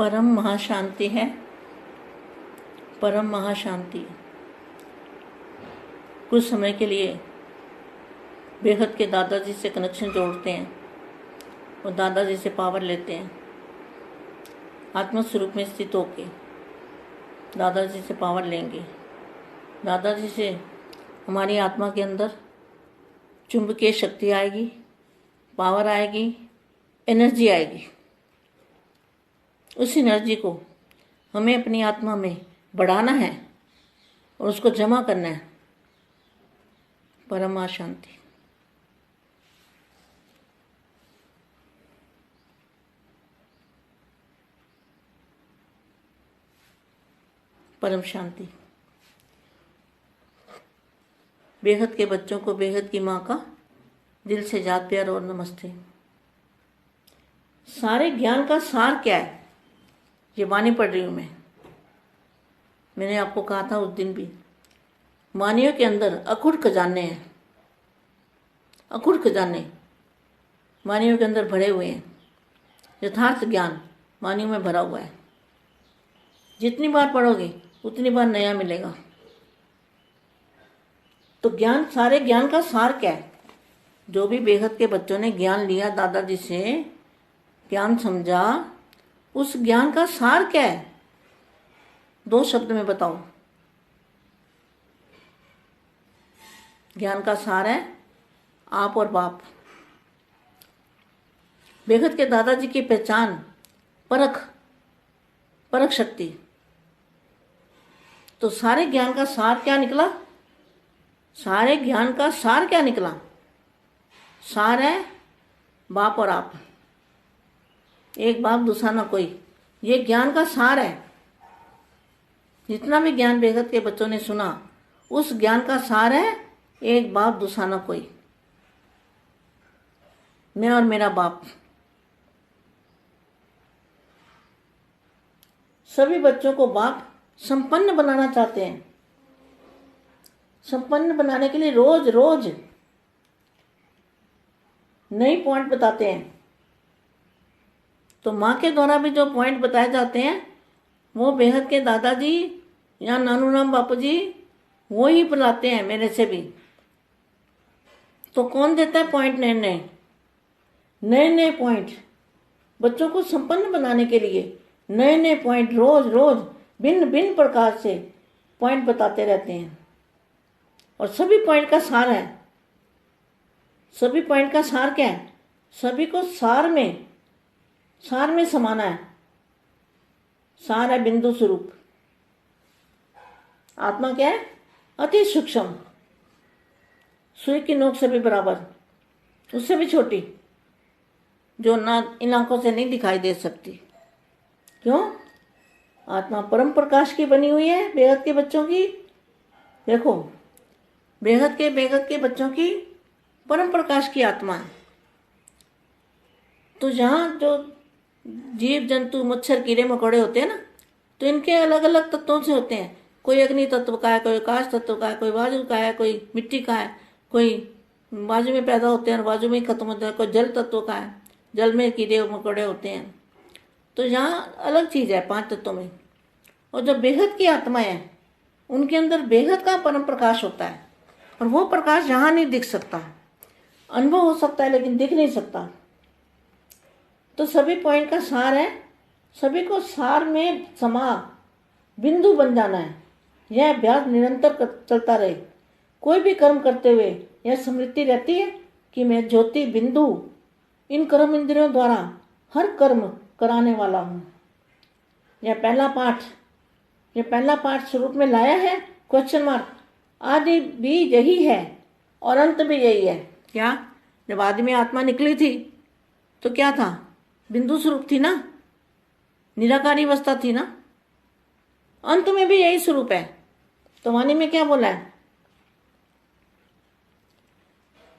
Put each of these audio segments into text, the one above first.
परम महाशांति है। परम महाशांति कुछ समय के लिए बेहद के दादाजी से कनेक्शन जोड़ते हैं और दादाजी से पावर लेते हैं। आत्मा स्वरूप में स्थित होके दादाजी से पावर लेंगे। दादाजी से हमारी आत्मा के अंदर चुंबकीय शक्ति आएगी, पावर आएगी, एनर्जी आएगी। उस एनर्जी को हमें अपनी आत्मा में बढ़ाना है और उसको जमा करना है। परम शांति। परम शांति। बेहद के बच्चों को बेहद की माँ का दिल से याद प्यार और नमस्ते। सारे ज्ञान का सार क्या है? ये वाणी पढ़ रही हूँ मैंने आपको कहा था उस दिन भी, वाणियों के अंदर अखुड़ खजाने हैं। अखुड़ खजाने वाणियों के अंदर भरे हुए हैं। यथार्थ ज्ञान वाणियों में भरा हुआ है। जितनी बार पढ़ोगे उतनी बार नया मिलेगा। तो ज्ञान, सारे ज्ञान का सार क्या है? जो भी बेहद के बच्चों ने ज्ञान लिया, दादाजी से ज्ञान समझा, उस ज्ञान का सार क्या है? 2 शब्द में बताओ। ज्ञान का सार है आप और बाप। बेहद के दादाजी की पहचान परख शक्ति। तो सारे ज्ञान का सार क्या निकला? सारे ज्ञान का सार क्या निकला? सार है बाप और आप। एक बाप दूसरा ना कोई। ये ज्ञान का सार है। जितना भी ज्ञान बेहद के बच्चों ने सुना, उस ज्ञान का सार है एक बाप दूसरा ना कोई। मैं और मेरा बाप। सभी बच्चों को बाप संपन्न बनाना चाहते हैं। संपन्न बनाने के लिए रोज रोज नई पॉइंट बताते हैं। तो माँ के द्वारा भी जो पॉइंट बताए जाते हैं वो बेहद के दादाजी या नानू राम बापू जी वो ही बुलाते हैं मेरे से भी। तो कौन देता है पॉइंट? नए पॉइंट बच्चों को संपन्न बनाने के लिए नए पॉइंट रोज रोज भिन्न प्रकार से पॉइंट बताते रहते हैं। और सभी पॉइंट का सार है। सभी पॉइंट का सार क्या है? सभी को सार में समाना है। सार है बिंदु स्वरूप। आत्मा क्या है? अति सूक्ष्म, सुई की नोक से भी बराबर, उससे भी छोटी, जो ना इन आंखों से नहीं दिखाई दे सकती। क्यों? आत्मा परम प्रकाश की बनी हुई है। बेहद के बच्चों की देखो, बेहद के बच्चों की परम प्रकाश की आत्मा है। तो जहाँ जो जीव जंतु मच्छर कीड़े मकोड़े होते हैं ना, तो इनके अलग अलग तत्वों से होते हैं। कोई अग्नि तत्व का है, कोई आकाश तत्व का है, कोई वायु का है, कोई मिट्टी का है, कोई वायु में पैदा होते हैं और वायु में ही खत्म होते हैं, कोई जल तत्व का है, जल में कीड़े मकोड़े होते हैं। तो यहाँ अलग चीज़ है 5 तत्वों में। और जो बेहद की आत्मा है उनके अंदर बेहद का परम प्रकाश होता है। और वो प्रकाश यहाँ नहीं दिख सकता। अनुभव हो सकता है लेकिन दिख नहीं सकता। तो सभी पॉइंट का सार है, सभी को सार में समा बिंदु बन जाना है। यह अभ्यास निरंतर चलता रहे। कोई भी कर्म करते हुए यह स्मृति रहती है कि मैं ज्योति बिंदु इन कर्म इंद्रियों द्वारा हर कर्म कराने वाला हूँ। यह पहला पाठ स्वरूप में लाया है क्वेश्चन मार्क। आदि भी यही है और अंत भी यही है। क्या? जब आदि में आत्मा निकली थी तो क्या था? बिंदु स्वरूप थी ना, निराकारी अवस्था थी ना। अंत में भी यही स्वरूप है। तो वाणी में क्या बोला है?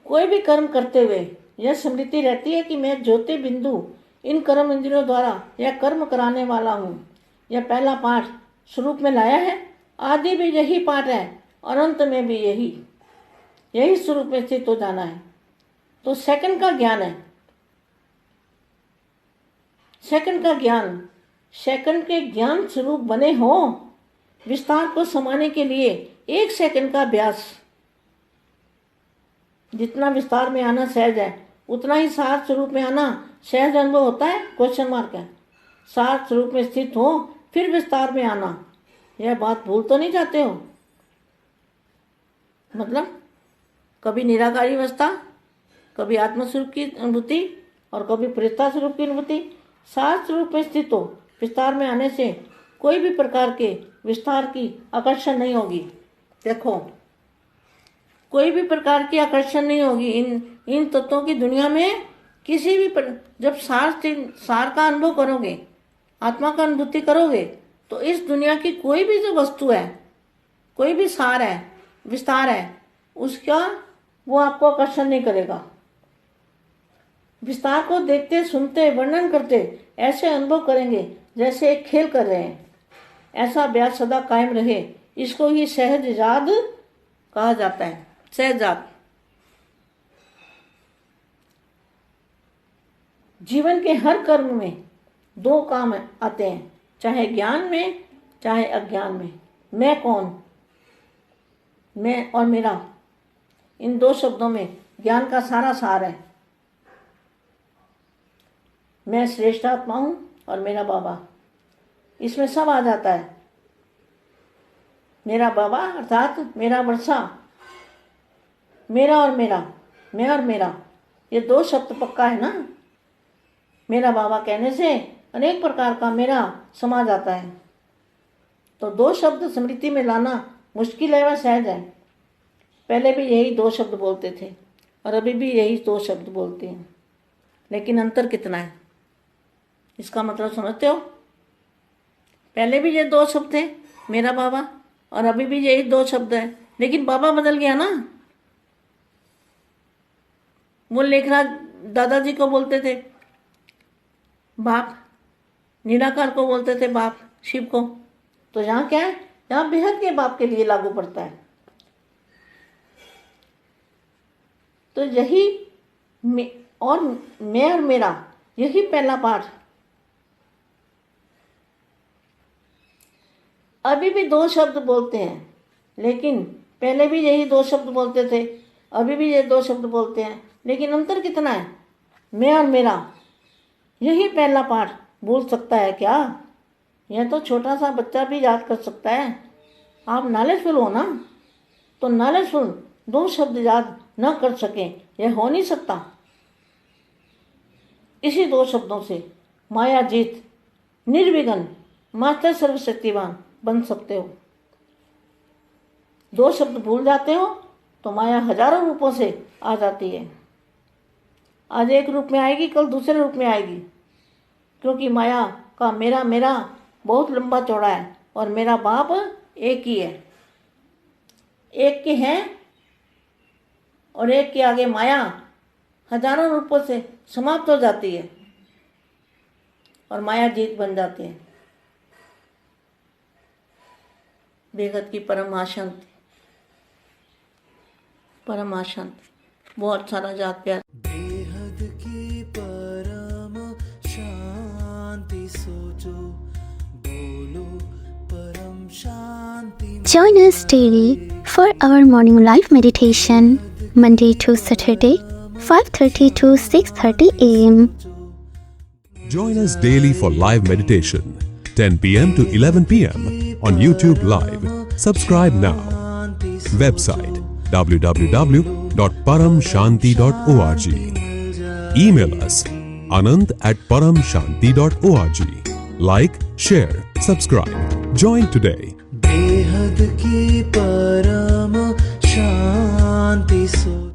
कोई भी कर्म करते हुए यह स्मृति रहती है कि मैं ज्योति बिंदु इन कर्म इंद्रियों द्वारा यह कर्म कराने वाला हूँ। यह पहला पाठ स्वरूप में लाया है। आदि भी यही पाठ है और अंत में भी यही स्वरूप में स्थित हो जाना है। तो सेकंड का ज्ञान है। सेकंड का ज्ञान सेकंड के ज्ञान स्वरूप बने हो। विस्तार को समाने के लिए 1 सेकंड का अभ्यास। जितना विस्तार में आना सहज है उतना ही सार स्वरूप में आना सहज अनुभव होता है? क्वेश्चन मार्क है। सार स्वरूप में स्थित हो फिर विस्तार में आना, यह बात भूल तो नहीं जाते हो? मतलब कभी निराकारी अवस्था, कभी आत्मस्वरूप की अनुभूति और कभी प्रेता स्वरूप की अनुभूति। सार स्वरूप में स्थित हो विस्तार में आने से कोई भी प्रकार के विस्तार की आकर्षण नहीं होगी। देखो, कोई भी प्रकार की आकर्षण नहीं होगी इन तत्वों की दुनिया में। किसी भी जब सार का अनुभव करोगे, आत्मा का अनुभूति करोगे, तो इस दुनिया की कोई भी जो वस्तु है, कोई भी सार है, विस्तार है, उसका वो आपको आकर्षण नहीं करेगा। विस्तार को देखते, सुनते, वर्णन करते ऐसे अनुभव करेंगे जैसे एक खेल कर रहे हैं। ऐसा अभ्यास सदा कायम रहे, इसको ही सहज याद कहा जाता है। सहज याद। जीवन के हर कर्म में 2 काम आते हैं, चाहे ज्ञान में चाहे अज्ञान में। मैं कौन, मैं और मेरा, इन 2 शब्दों में ज्ञान का सारा सार है। मैं श्रेष्ठ आत्मा हूं और मेरा बाबा, इसमें सब आ जाता है। मेरा बाबा अर्थात मेरा वर्षा, मेरा और मेरा, मैं और मेरा, ये 2 शब्द पक्का है ना। मेरा बाबा कहने से अनेक प्रकार का मेरा समा जाता है। तो 2 शब्द स्मृति में लाना मुश्किल है व सहज है। पहले भी यही 2 शब्द बोलते थे और अभी भी यही 2 शब्द बोलते हैं, लेकिन अंतर कितना है इसका मतलब समझते हो? पहले भी ये 2 शब्द थे, मेरा बाबा, और अभी भी यही 2 शब्द है, लेकिन बाबा बदल गया ना। वो लेखराज दादाजी को बोलते थे बाप, निराकार को बोलते थे बाप, शिव को। तो यहाँ क्या है? यहाँ बेहद के बाप के लिए लागू पड़ता है। तो यही मैं और मेरा, यही पहला पाठ। अभी भी 2 शब्द बोलते हैं, लेकिन पहले भी यही 2 शब्द बोलते थे, अभी भी ये 2 शब्द बोलते हैं, लेकिन अंतर कितना है? मैं और मेरा, यही पहला पाठ भूल सकता है क्या? यह तो छोटा सा बच्चा भी याद कर सकता है। आप नॉलेजफुल हो ना, तो नॉलेजफुल 2 शब्द याद न कर सकें, यह हो नहीं सकता। इसी 2 शब्दों से माया जीत, निर्विघ्न, मास्टर सर्वशक्तिवान बन सकते हो। 2 शब्द भूल जाते हो तो माया हजारों रूपों से आ जाती है। आज एक रूप में आएगी, कल दूसरे रूप में आएगी, क्योंकि माया का मेरा मेरा बहुत लंबा चौड़ा है और मेरा बाप एक ही है। एक के हैं और एक के आगे माया हजारों रूपों से समाप्त हो जाती है और माया जीत बन जाती है। बेहद की परम शांति, परम शांति, बहुत सारा जात प्यार। बेहद की परम शांति सोचो, बोलो परम शांति। Join us daily for our morning live meditation, Monday to Saturday, 5:30 to 6:30 a.m. Join us daily for live meditation, 10 p.m. to 11 p.m. on YouTube Live. Subscribe now. Website www.paramshanti.org. Email us anand@paramshanti.org. Like, share, subscribe. Join today. बेहद की परम शांति सोचो।